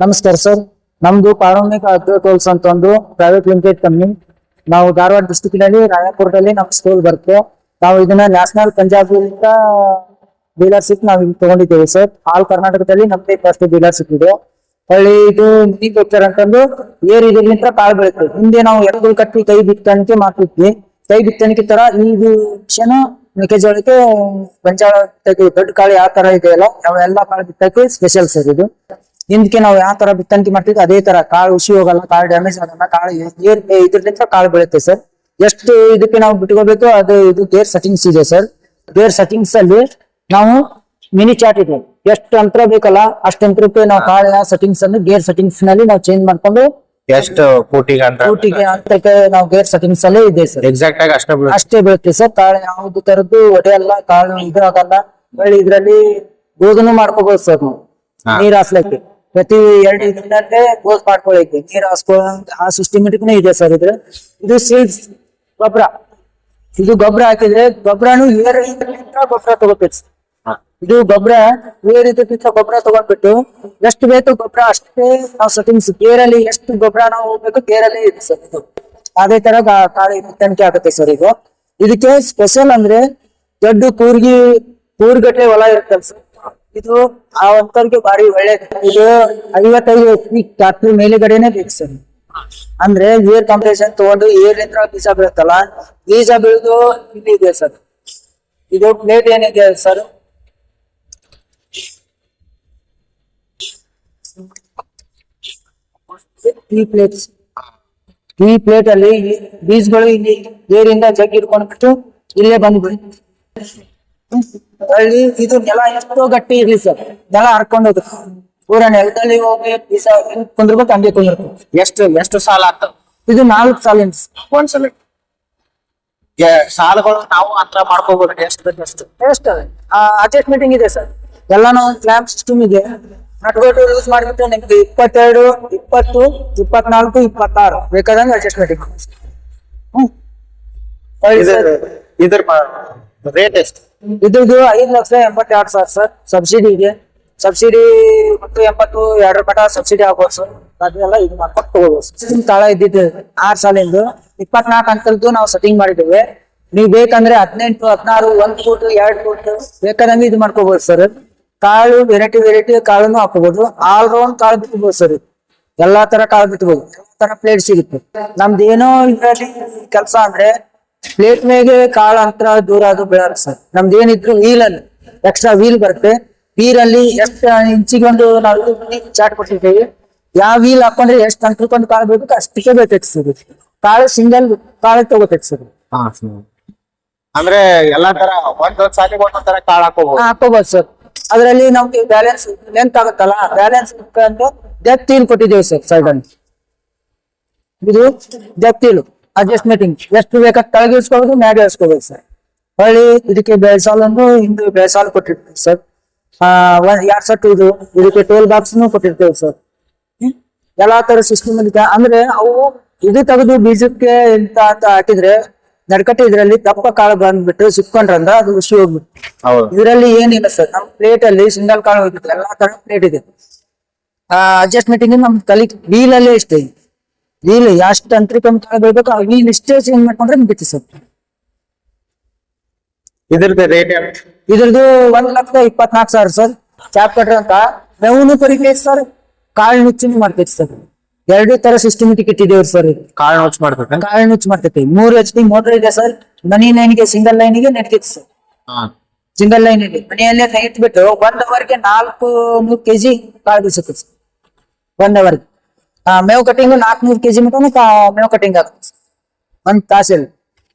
ನಮಸ್ಕಾರ ಸರ್. ನಮ್ದು ಪಾರಮಿಕ agro tools ಅಂತ ಒಂದು ಪ್ರೈವೇಟ್ ಲಿಮಿಟೆಡ್ ಕಂಪ್ನಿ. ನಾವು ಧಾರವಾಡ ಡಿಸ್ಟಿಕ್ ನಲ್ಲಿ ರಾಯಪುರದಲ್ಲಿ ನಮ್ಮ ಸ್ಕೂಲ್ ಬರುತ್ತೆ. ನಾವು ಇದನ್ನ ನ್ಯಾಷನಲ್ ಪಂಜಾಬ್ ಡೀಲರ್ಶಿಪ್ ನಾವು ಇಲ್ಲಿ ತಗೊಂಡಿದ್ದೇವೆ ಸರ್. ಆಲ್ ಕರ್ನಾಟಕದಲ್ಲಿ ನಮ್ದೇ ಫಸ್ಟ್ ಡೀಲರ್ಶಿಪ್ ಇದೆ. ಹೊಳ್ಳಿ ಇದು ಮಿನಿ ಪಿಕ್ಚರ್ ಅಂತಂದು ಇದರಿಂದ ಕಾಳು ಬೆಳೀತದೆ. ಹಿಂದೆ ನಾವು ಎರೆಗಳು ಕಟ್ಟಿ ಕೈ ಬಿತ್ತಣಿಕೆ ಮಾಡ್ತಿದ್ವಿ. ಕೈ ಬಿತ್ತಣಿಕೆ ತರ ಇದು ಕ್ಷಣ ಮೆಕ್ಕೆಜೋಳಕ್ಕೆ ಗೊಂಜಾಳ ದೊಡ್ಡ ಕಾಳು ಯಾವ ತರ ಇದೆಯಲ್ಲ ಅವೆಲ್ಲಾ ಕಾಳು ಬಿತ್ತಕ್ಕೆ ಸ್ಪೆಷಲ್ ಸರ್ ಇದು. ಹಿಂದಕ್ಕೆ ನಾವು ಯಾವ ತರ ಬಿತ್ತಣಿಕೆ ಮಾಡ್ತಿದ್ವಿ ಅದೇ ತರ ಕಾಳು ಹುಸಿ ಹೋಗಲ್ಲ, ಕಾಳು ಡ್ಯಾಮೇಜ್ ಆಗಲ್ಲ, ಕಾಳು ಇದ್ರದಿಂದ ಕಾಳು ಬೆಳುತ್ತೆ ಸರ್. ಎಷ್ಟು ಇದಕ್ಕೆ ನಾವು ಬಿಟ್ಕೋಬೇಕು ಅದು ಇದು ಗೇರ್ ಸೆಟ್ಟಿಂಗ್ಸ್ ಇದೆ ಸರ್. ಗೇರ್ ಸೆಟ್ಟಿಂಗ್ಸ್ ಅಲ್ಲಿ ನಾವು ಮಿನಿ ಚಾರ್ಟ್ ಇದೆ, ಎಷ್ಟು ಅಂತರ ಬೇಕಲ್ಲ ಅಷ್ಟು ಅಂತರಕ್ಕೆ ನಾವು ಕಾಳು ಸೆಟ್ಟಿಂಗ್ಸ್ ಅನ್ನು ಗೇರ್ ಸೆಟ್ಟಿಂಗ್ಸ್ ನಲ್ಲಿ ನಾವು ಚೇಂಜ್ ಮಾಡ್ಕೊಂಡು ಎಷ್ಟು ಫೂಟಿಗೆ ಅಂತರಕ್ಕೆ ನಾವು ಗೇರ್ ಸೆಟ್ಟಿಂಗ್ಸ್ ಅಲ್ಲೇ ಇದೆ ಸರ್. ಎಕ್ಸಾಕ್ಟ್ ಆಗಿ ಅಷ್ಟೇ ಬೀಳುತ್ತೆ ಸರ್. ಕಾಳು ಯಾವ್ದು ತರದ್ದು ಒಡೆಯಲ್ಲ, ಕಾಳು ಇದು ಆಗಲ್ಲ. ಹೊಳ್ಳಿ ಇದ್ರಲ್ಲಿ ಗೋಧನು ಮಾಡ್ಕೋಬಹುದು ಸರ್. ನಾವು ನೀರ್ ಹಾಸ್ಲಿಕ್ಕೆ ಪ್ರತಿ 2 ದಿನಕ್ಕೆ ಗೋದ್ ಮಾಡ್ಕೊಳಕ್ಕೆ ನೀರ್ ಹಾಸ್ಕೊಳ್ಳೋ ಆ ಸಿಸ್ಟಮೆಟಿಕ್ನೇ ಇದೆ ಸರ್. ಇದು ಸೀಡ್ಸ್ ಗೊಬ್ಬರ. ಇದು ಗೊಬ್ಬರ ಹಾಕಿದ್ರೆ ಗೊಬ್ಬರನು ಗೊಬ್ಬರ ತಗೋಬೇಕು. ಇದು ಗೊಬ್ಬರ ಗೊಬ್ಬರ ತಗೊಂಡ್ಬಿಟ್ಟು ಎಷ್ಟು ಬೇಕು ಗೊಬ್ಬರ ಅಷ್ಟೇ ನಾವು ಸೆಟ್ಟಿಂಗ್ಸ್ ಗೇರಲ್ಲಿ ಎಷ್ಟು ಗೊಬ್ಬರ ನಾವು ಹೋಗ್ಬೇಕು ಗೇರಲ್ಲಿ ಇದೆ ಸರ್. ಇದು ಅದೇ ತರ ಕಾಳು ಬಿತ್ತಣಿಕೆ ಆಗುತ್ತೆ ಸರ್. ಇದು ಇದಕ್ಕೆ ಸ್ಪೆಷಲ್ ಅಂದ್ರೆ ದೊಡ್ಡ ಕೂರ್ಗಟ್ಲೆ ಹೊಲ ಇರುತ್ತಲ್ಲ ಸರ್. ಇದು ಆ ಅಂತರ್ಗೆ ಬಾರಿ ಒಳ್ಳೇದು. ಇದು 55 HP ಟ್ರಾಕ್ಟರ್ ಮೇಲೆಗಡೆನೆ ಬೇಕು ಸರ್. ಅಂದ್ರೆ ಏರ್ ಕಾಂಪಿಟೇಷನ್ ತಗೊಂಡು ಏರ್ಲಿಂದ ಬೀಜ ಬೀಳುತ್ತಲ್ಲ, ಬೀಜ ಬೀಳುದು ಇಲ್ಲಿ ಇದೆ ಸರ್. ಇದು ಪ್ಲೇಟ್ ಏನಿದೆ ಸರ್, ಈ ಪ್ಲೇಟ್ ಅಲ್ಲಿ ಬೀಜಗಳು ಇಲ್ಲಿ ಏರಿಂದ ಜಗ್ ಇಟ್ಕೊಂಡ್ಬಿಟ್ಟು ಇಲ್ಲೇ ಬಂದ್ಬಿಡಿ. ಇದು ನೆಲ ಎಷ್ಟೋ ಗಟ್ಟಿ ಇರ್ಲಿ ಸರ್, ನೆಲ ಹರ್ಕೊಂಡು ಹೋಗುತ್ತೆ ಪೂರ ನೆಲದಲ್ಲಿ ಹೋಗಿ ಬೀಜ ಕುಂದಿರ್ಬೇಕು, ಹಂಗೆ ಕುಂದಿರ್ಬೇಕು. ಎಷ್ಟು ಸಾಲ ಆಗ್ತದೆ ಇದು 4 ಸಾಲಿನ ಒಂದ್ಸಲ ಸಾಲಗಳು ನಾವು ಅಂತರ ಮಾಡ್ಕೋಬಹುದು. ಎಷ್ಟು ಅಡ್ಜಸ್ಟ್ಮೆಂಟಿಂಗ್ ಇದೆ ಸರ್. ಎಲ್ಲ ನಾವು ಕ್ಲಾಂಪ್ ಸಿಸ್ಟಮ್ ಇದೆ. ನಟ್ಗಳು ಯೂಸ್ ಮಾಡ್ಬಿಟ್ಟು ನಿಮ್ಗೆ 22, 20, 24, 26 ಬೇಕಾದಂಗೆ ಅಡ್ಜಸ್ಟ್ಮೆಂಟಿಂಗ್. ಇದ್ರ ರೇಟ್ ಎಷ್ಟು? ಇದ್ರದ್ದು 5,82,000 ಸರ್. ಸಬ್ಸಿಡಿ ಇದೆ. ಸಬ್ಸಿಡಿ ಮತ್ತು 82 ಮಟ ಸಬ್ಸಿಡಿ ಆಗ್ಬೋದು ಸರ್. ಅದನ್ನೆಲ್ಲ ಇದು ಮಾಡ್ಕೊಂಡು ತಗೋಬಹುದು. ತಾಳ ಇದ್ದಿದ್ದು 6 ಸಾಲಿಂದು 24 ಅಂತರದ್ದು ನಾವು ಸೆಟ್ಟಿಂಗ್ ಮಾಡಿದ್ದೇವೆ. ನೀವು ಬೇಕಂದ್ರೆ 18, 16, 1 ಫೂಟ್ 2 ಫೂಟ್ ಬೇಕಾದಂಗೆ ಇದು ಮಾಡ್ಕೋಬಹುದು ಸರ್. ಕಾಳು ವೆರೈಟಿ ಕಾಳನ್ನು ಹಾಕೋಬಹುದು. ಆಲ್ ರೌಂಡ್ ಕಾಳು ಬಿಟ್ಬೋದು ಸರ್. ಎಲ್ಲಾ ತರ ಕಾಳು ಬಿಟ್ಬೋದು, ಎಲ್ಲಾ ತರ ಪ್ಲೇಟ್ ಸಿಗುತ್ತೆ. ನಮ್ದು ಏನೋ ಇದ್ರಲ್ಲಿ ಕೆಲಸ ಅಂದ್ರೆ ಪ್ಲೇಟ್ ಮೇಲೆ ಕಾಳು ಅಂತರ ದೂರ ಅದು ಬೀಳಲ್ಲ ಸರ್. ನಮ್ದು ಏನಿದ್ರು ವೀಲ್ ಅಲ್ಲಿ ಎಕ್ಸ್ಟ್ರಾ ವೀಲ್ ಬರುತ್ತೆ. ವೀಲ್ ಅಲ್ಲಿ ಎಷ್ಟು ಇಂಚಿಗೆ ಒಂದು ನಾವು ಚಾಟ್ ಕೊಟ್ಟಿದ್ದೇವೆ. ಯಾವ ವೀಲ್ ಹಾಕೊಂಡ್ರೆ ಎಷ್ಟು ಅಂತರಕ್ಕೊಂದು ಕಾಳು ಬೇಕು ಅಷ್ಟಕ್ಕೆ ಬೇಕೈತೆ ಸರ್. ಕಾಳು ಸಿಂಗಲ್ ಕಾಳು ತಗೋತೈತೆ ಸರ್. ಅಂದ್ರೆ ಎಲ್ಲಾ ತರ ಒಂದೊಂದ್ ಸಾಲಿ ಒಂದೊಂದ್ ತರ ಕಾಳು ಹಾಕೋಬಹುದು ಸರ್. ಅದ್ರಲ್ಲಿ ನಮ್ಗೆ ಬ್ಯಾಲೆನ್ಸ್ ಲೆಂತ್ ಆಗುತ್ತಲ್ಲ, ಬ್ಯಾಲೆನ್ಸ್ ಅಂತ ಡೆಪ್ತ್ ವೀಲ್ ಕೊಟ್ಟಿದ್ದೇವೆ ಸರ್. ಸೈಡ್ ಅಲ್ಲಿ ಇದು ಡೆಪ್ತ್ ವೀಲ್ ಅಡ್ಜಸ್ಟ್ಮೆಂಟಿಂಗ್ ಎಷ್ಟು ಬೇಕಾದ ಕೆಳಗೆ ಇಳಿಸ್ಕೋಬಹುದು, ಮ್ಯಾಗೆ ಇಳಿಸ್ಕೋಬೇಕು ಸರ್. ಹೊಳ್ಳಿ ಇದಕ್ಕೆ ಬೆಳೆಸಾಲನ್ನು ಹಿಂದೆ ಬೆಳೆಸಾಲು ಕೊಟ್ಟಿರ್ತೇವೆ ಸರ್. 2 ಸೆಟ್ ಇದಕ್ಕೆ ಟೋಲ್ ಬಾಕ್ಸ್ ಕೊಟ್ಟಿರ್ತೇವೆ ಸರ್. ಎಲ್ಲಾ ತರ ಸಿಸ್ಟಮ್ ಅಂದ್ರೆ ಅವು ಇದು ತೆಗೆದು ಬೀಜಕ್ಕೆ ಎಂತ ಅಂತ ಹಾಕಿದ್ರೆ ನಡ್ಕಟ್ಟೆ ಇದ್ರಲ್ಲಿ ದಪ್ಪ ಕಾಳು ಬಂದ್ಬಿಟ್ಟು ಸಿಕ್ಕೊಂಡ್ರಂದ್ರ ಅದು ಹುಸಿ ಹೋಗ್ಬಿಟ್ಟು. ಇದರಲ್ಲಿ ಏನಿಲ್ಲ ಸರ್. ನಮ್ ಪ್ಲೇಟ್ ಅಲ್ಲಿ ಸಿಂಗಲ್ ಕಾಳು ಹೋಗ್ಬಿಟ್ಟು ಎಲ್ಲಾ ತರ ಪ್ಲೇಟ್ ಇದೆ. ಅಡ್ಜಸ್ಟ್ಮೆಂಟಿಂಗ್ ನಮ್ ತಲೆ ವೀಲ್ ಅಲ್ಲೇ ಇಷ್ಟ ಇದೆ. ವೀಲ್ ಎಷ್ಟು ಅಂತರಿಕಮ್ಮಿ ಕಾಳು ಬೆಳ್ಬೇಕು ಆ ವೀಲ್ ಇಷ್ಟೇ ಚೇಂಜ್ ಮಾಡ್ಕೊಂಡ್ರೆ ಮುಗಿತಿ ಸರ್. ಇದ್ರದ್ದು ರೇಟ್? ಇದ್ರದ್ದು 1,24,000 ಸರ್. ಚಾಪ್ ಕಟ್ರ ಅಂತ ಮೇವು ಪರಿಕೈತಿ ಸರ್, ಕಾಳು ನುಚ್ಚು ಮಾಡ್ತೈತಿ ಸರ್. 2 ತರ ಸಿಸ್ಟಮೆಟಿಕ್ ಇಟ್ಟಿದ್ದೇವೆ ಸರ್. ಕಾಳು ನುಚ್ಚು ಮಾಡ್ತೈತೆ. ಕಾಳು ನುಚ್ಚು ಮಾಡ್ತೈತಿ. 3 HP ಮೋಟರ್ ಇದೆ ಸರ್. ಮನಿ ಲೈನ್ಗೆ ಸಿಂಗಲ್ ಲೈನ್ಗೆ ನಡೀತೈತಿ ಸರ್. ಸಿಂಗಲ್ ಲೈನ್ ಇದೆ ಮನೆಯಲ್ಲೇ ಇಟ್ಬಿಟ್ಟು 1 ಅವರ್ಗೆ 400 kg ಕಾಳು ಬೀಸುತ್ತೆ ಸರ್. 1 ಅವರ್ಗೆ ಮೇವು ಕಟಿಂಗ್ 400 kg ಮಟನು ಮೇವು ಕಟಿಂಗ್ ಆಗುತ್ತೆ 1 ತಾಸಲ್ಲಿ.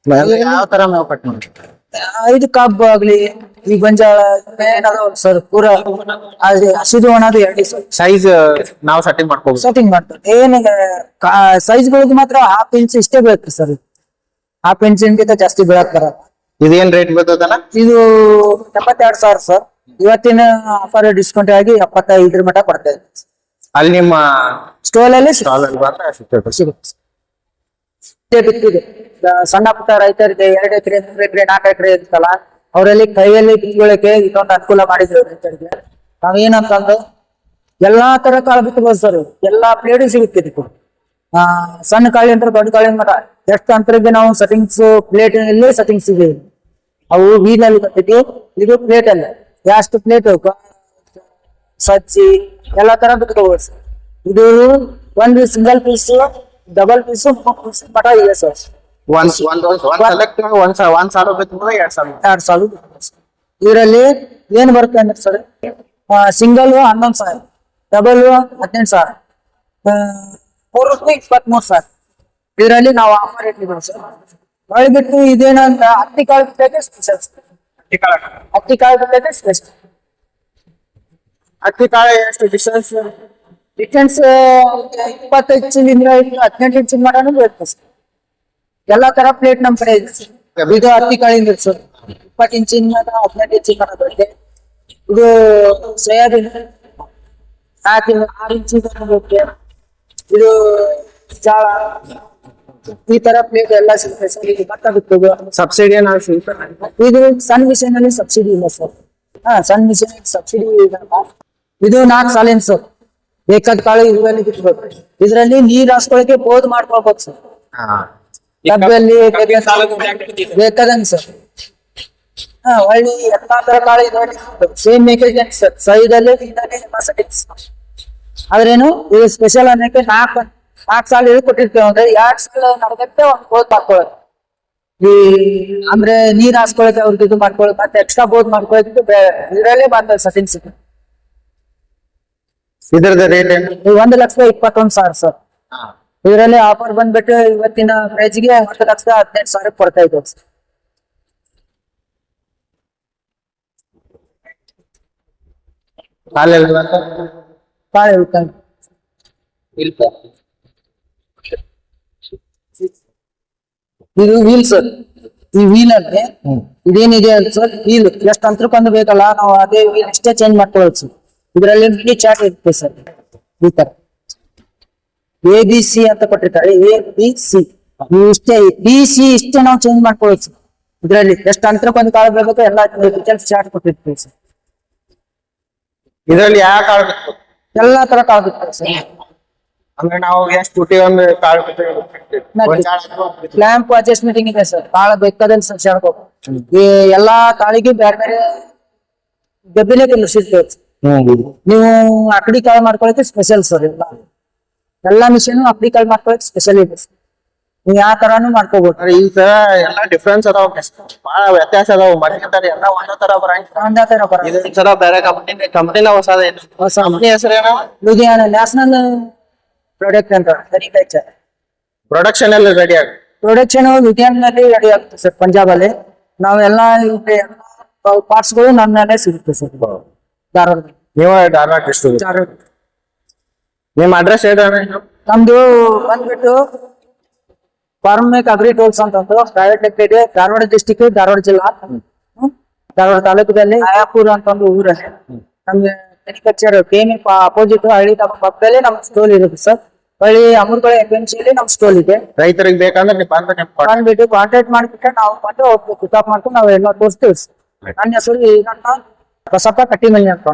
ಯಾವ ತರ ಮೇವು ಕಟ್ ಮಾಡ್ತಾರೆ? ಇದು ಕಬ್ಬು ಆಗ್ಲಿ, ಈ ಗೊಂಜಾಳ ಸರ್ ಪೂರ ಹಸಿದು ಒಣದು 2 ಸೈಜ್ ನಾವು ಸೆಟ್ಟಿಂಗ್ ಮಾಡ್ಕೋಬಹುದು. ಸೆಟ್ಟಿಂಗ್ ಮಾಡ್ತಾರೆ. ಏನಿದೆ ಸೈಜ್ಗಳಿಗೆ ಮಾತ್ರ 1/2 ಇಂಚ್ ಇಷ್ಟೇ ಬೀಳುತ್ತೆ ಸರ್. 1/2 ಇಂಚಿಗಿಂತ ಜಾಸ್ತಿ ಬೀಳಕ್ ಬರಲ್ಲ. ಇದೇನ್ ರೇಟ್ ಬರ್ತದಲ್ಲ? ಇದು 72,000 ಸರ್. ಇವತ್ತಿನ ಆಫರ್ ಡಿಸ್ಕೌಂಟ್ ಆಗಿ 75 ಮಟ ಕೊಡ್ತಾ ಇದೆ. ಅಲ್ಲಿ ನಿಮ್ಮ ಸ್ಟೋಲ್ ಅಲ್ಲಿ ಸಿಗುತ್ತೆ. ಸಣ್ಣ ಪುಟ್ಟ ರೈತರಿಗೆ 2 ಎಕರೆ 3 ಎಕರೆ 4 ಎಕರೆ ಇರ್ತಲ್ಲ, ಅವರಲ್ಲಿ ಕೈಯಲ್ಲಿ ಬಿತ್ತುಗಳಕ್ಕೆ ಇದೊಂದು ಅನುಕೂಲ ಮಾಡಿದ್ರು ರೈತರಿಗೆ. ನಾವೇನಂತಂದ್ರೆ ಎಲ್ಲಾ ತರ ಕಾಳು ಬಿತ್ತಬಹುದು ಸರ್. ಎಲ್ಲಾ ಪ್ಲೇಟ್ ಸಿಗುತ್ತೆ ಇದಕ್ಕೆ. ಸಣ್ಣ ಕಾಳಿ ಅಂತ ದೊಡ್ಡ ಕಾಳಿ ಮಟ ಎಷ್ಟು ಅಂತರಕ್ಕೆ ನಾವು ಸೆಟ್ಟಿಂಗ್ಸ್ ಪ್ಲೇಟ್ ಅಲ್ಲಿ ಸೆಟ್ಟಿಂಗ್ಸ್ ಇದೆ. ಅವು ವೀಲಲ್ಲಿ ಬರ್ತೈತಿ, ಇದು ಪ್ಲೇಟ್ ಅಲ್ಲ. ಎಷ್ಟು ಪ್ಲೇಟ್ ಸಜ್ಜಿ ಎಲ್ಲಾ ತರ ಬಿತ್ಕೋಬಹುದು ಸರ್. ಇದು ಒಂದು single piece, double piece, 3 piece ಮಟ ಇದೆ ಸರ್. ಒಂದ್ ಸಲಕ್ಕೆ ಒಂದ್ ಸಾಲು ಬಿತ್ತಂದ್ರೆ 2 ಸಾಲು. 2 ಸಾಲು ಇದರಲ್ಲಿ ಏನ್ ಬರುತ್ತೆ ಅಂದ್ರೆ ಸರ್, ಸಿಂಗಲ್ 11,000, ಡಬಲ್ 15,000, 23,000. ಇದರಲ್ಲಿ ನಾವು ಆಫರ್ ರೇಟ್ ಇದೆ ಸರ್. ಹೊಳಿ ಬಿಟ್ಟು ಇದೇನಂತ ಹತ್ತಿ ಕಾಳು ಬಿತ್ತಕ್ಕೆ ಸ್ಪೆಷಲ್. ಹತ್ತಿ ಕಾಳು ಬಿತ್ತಕ್ಕೆ ಸ್ಪೆಷಲ್. ಹತ್ತಿ ಕಾಳು ಎಷ್ಟು ಡಿಸ್ಟೆನ್ಸ್? 25 ಇಂಚಿನಿಂದ 18 ಇಂಚಿನ ಮಟನೂ ಬರುತ್ತೆ ಸರ್. ಎಲ್ಲಾ ತರ ಪ್ಲೇಟ್ ನಮ್ ಕಡೆ ಇದೆ ಸರ್. ಇದು ಹತ್ತಿ ಕಾಳಿಂದ ಸರ್. 20 ಇಂಚಿನ ಮಟ 18 ಇಂಚಿನ ಮಟ ಬರುತ್ತೆ. ಇದು ಸೋಯಾಬೀನ್ 6 ಇಂಚಿನ ಬರುತ್ತೆ. ಇದು ಜಾಳ, ಈ ತರ ಪ್ಲೇಟ್ ಎಲ್ಲ ಸಿಗುತ್ತೆ ಸರ್. ಇದು ಭತ್ತ ಬಿತ್ತೋದು ಸಬ್ಸಿಡಿ ಏನಾದ್ರು ಸಿಗುತ್ತೆ? ಇದು ಸಣ್ಣ ಮಿಷನ್ ಅಲ್ಲಿ ಸಬ್ಸಿಡಿ ಇಲ್ಲ ಸರ್. ಸಣ್ಣ ಮಿಷನ್ ಸಬ್ಸಿಡಿ ಇಲ್ಲ. ಇದು 4 ಸಾಲಿನ ಸರ್. ಬೇಕಾದ ಕಾಳು ಇದರಲ್ಲಿ ಬಿಟ್ಬೇಕು. ಇದರಲ್ಲಿ ನೀರ್ ಹಾಸ್ಕೊಳಕ್ಕೆ ಬೋದ್ ಮಾಡ್ಕೊಳ್ಬೋದು ಸರ್. ಡಬ್ಬಲ್ಲಿ ಬೇಕಾದಂಗ ಸರ್. ಒಳ್ಳೆ ಎಲ್ಲಾ ತರ ಕಾಳು ಇದರಲ್ಲಿ ಸೇಮ್ ಮೇಕೇಜ್ ಸರ್. ಸೈಡಲ್ಲಿ ಆದ್ರೇನು ಇದು ಸ್ಪೆಷಲ್ ಅನ್ನಕ್ಕೆ 4 ಸಾಲ ಇದು ಕೊಟ್ಟಿರ್ತೇವೆ. ಅಂದ್ರೆ 2 ಸಾಲ ನಡಗತ್ತೆ ಒಂದು ಬೋದ್ ಮಾಡ್ಕೊಳ್ಳೋದು. ಈ ಅಂದ್ರೆ ನೀರ್ ಹಾಸ್ಕೊಳಕ್ಕೆ ಅವ್ರಿಗೆ ಇದು ಮಾಡ್ಕೊಳ್ಳೋದು, ಮತ್ತೆ ಎಕ್ಸ್ಟ್ರಾ ಬೋದ್ ಮಾಡ್ಕೊಳ್ಳೋದು ಇದರಲ್ಲೇ ಬರ್ತದೆ ಸೆಟ್ಟಿಂಗ್ಸ್. ಇದ್ರದ ರೇಟ್ ಏನು? 1,21,000 ಸರ್. ಇದರಲ್ಲಿ ಆಫರ್ ಬಂದ್ಬಿಟ್ಟು ಇವತ್ತಿನ ಪ್ರೈಸ್ಗೆ 1,18,000 ಕೊಡ್ತಾ ಇದ್ದೇವೆ ಸರ್. ಕಾಳು ಇರ್ತಾನೆ. ಇದು ವೀಲ್ ಸರ್. ಈ ವೀಲ್ ಅಲ್ಲಿ ಇದೇನಿದೆ ಅಂತ ಸರ್, ವೀಲ್ ಎಷ್ಟು ಅಂತರಕ್ಕೊಂದು ಬೇಕಲ್ಲ, ನಾವು ಅದೇ ವೀಲ್ ಅಷ್ಟೇ ಚೇಂಜ್ ಮಾಡ್ಕೊಳ್ಳೋದು ಸರ್. ಇದರಲ್ಲಿ ಮಿನಿ ಚಾರ್ಟ್ ಇರುತ್ತೆ ಸರ್. ಈ ತರ ABC ಅಂತ ಕೊಟ್ಟಿರ್ತಾರೆ. ABC ಇಷ್ಟೇ, BC ಇಷ್ಟೇ ನಾವು ಚೇಂಜ್ ಮಾಡ್ಕೊಳ್ಳೋದು ಸರ್. ಇದರಲ್ಲಿ ಎಷ್ಟು ಅಂತರಕ್ಕೊಂದು ಕಾಳು ಬೇಕು ಎಲ್ಲ ಡೀಟೇಲ್ಸ್ ಚಾರ್ಟ್ ಕೊಟ್ಟಿರ್ತೀವಿ ಸರ್. ಇದರಲ್ಲಿ ಯಾವ ಕಾಳು ಬೇಕು? ಎಲ್ಲಾ ತರ ಕಾಳು ಬಿಡ್ತಾರೆ ಸರ್. ಅಂದ್ರೆ ನಾವು ಎಷ್ಟು ತುಟಿ ಒಂದು ಕಾಳು ಕ್ಲ್ಯಾಂಪ್ ಅಡ್ಜಸ್ಟ್ಮೆಂಟ್ ಇದೆ ಸರ್. ಕಾಳು ಬೇಕಾದಲ್ಲಿ ಸರ್ ಈ ಎಲ್ಲಾ ಕಾಳಿಗೆ ಬೇರೆ ಬೇರೆ ಡಬ್ಬಿನೇ ಸಿಗ್ತೇವೆ. ನೀವು ಅಕಡಿ ಕಾಳು ಮಾಡ್ಕೊಳಕ್ಕೆ ಸ್ಪೆಷಲ್ ಸರ್. ಎಲ್ಲಾ ಮಿಷನ್ ಅಕಡಿ ಕಾಳು ಮಾಡ್ಕೊಳಕ್ಕೆ ಸ್ಪೆಷಲ್ ಇದೆ ಸರ್. ನೀವು ಯಾವ ತರಾನು ಮಾಡ್ಕೋಬಹುದು. ಈ ತರ ಎಲ್ಲಾ ಡಿಫ್ರೆನ್ಸ್ ಅದಾವ, ಬಹಳ ವ್ಯತ್ಯಾಸ ಅದಾವ. ಮಧ್ಯ ಎಲ್ಲ ಒಂದೇ ತರ ಒಂದೇ ತರ ಇದು ಸರ ಬೇರೆ ಕಂಪನಿನ ಹೊಸದ ಕಂಪನಿ ಹೆಸರೇನ? ಲುಧಿಯಾನ ನ್ಯಾಷನಲ್ ಪ್ರಾಡಕ್ಟ್ ಅಂತ ಅಗ್ರಿಕಲ್ಚರ್ ಪ್ರೊಡಕ್ಷನ್ ಎಲ್ಲ ರೆಡಿ ಆಗ ಪ್ರೊಡಕ್ಷನ್ ಲುಧಿಯಾನಲ್ಲಿ ರೆಡಿ ಆಗುತ್ತೆ ಸರ್. ಪಂಜಾಬ್ ಅಲ್ಲಿ ನಾವು ಎಲ್ಲಾ ಪಾರ್ಟ್ಸ್ ಗಳು ನಮ್ಮಲ್ಲೇ ಸಿಗುತ್ತೆ ಸರ್. ಧಾರವಾಡ. ನೀವು ಧಾರವಾಡ ಡಿಸ್ಟ್ರಿಕ್ಟ್. ನಿಮ್ಮ ಅಡ್ರೆಸ್ ಹೇಳಿ. ನಮ್ದು ಬಂದ್ಬಿಟ್ಟು ಫಾರ್ಮೇಕ್ ಅಗ್ರಿ ಟೂಲ್ಸ್ ಅಂತ private limited, Dharwad district, Dharwad ಜಿಲ್ಲಾ, ಧಾರವಾಡ ತಾಲೂಕದಲ್ಲಿ ಆಯಾಪುರ ಅಂತ ಒಂದು ಊರಲ್ಲಿ ನಮ್ಗೆ ಅಗ್ರಿಕಲ್ಚರ್ KMF ಅಪೋಸಿಟ್ ಹಳ್ಳಿ ಪಕ್ಕದಲ್ಲಿ ನಮ್ ಸ್ಟೋಲ್ ಇರುತ್ತೆ ಸರ್. ಹಳ್ಳಿ ಅಮೂರ್ಗಳ FMC ನಮ್ ಸ್ಟೋಲ್ ಇದೆ. ರೈತರಿಗೆ ಬೇಕಂದ್ರೆ ನೀವು ಬಂದ್ಬಿಟ್ಟು ಕಾಂಟ್ಯಾಕ್ಟ್ ಮಾಡ್ಬಿಟ್ರೆ ನಾವು ಬಂದು ಪಿಕಪ್ ಮಾಡ್ಕೊಂಡು ನಾವೆಲ್ಲ ತೋರಿಸ್ತೀವಿ. ನನ್ನ ಹೆಸರು ಬಸಪ್ಪ ಕಟ್ಟಿಮನಿ ಅಂತ.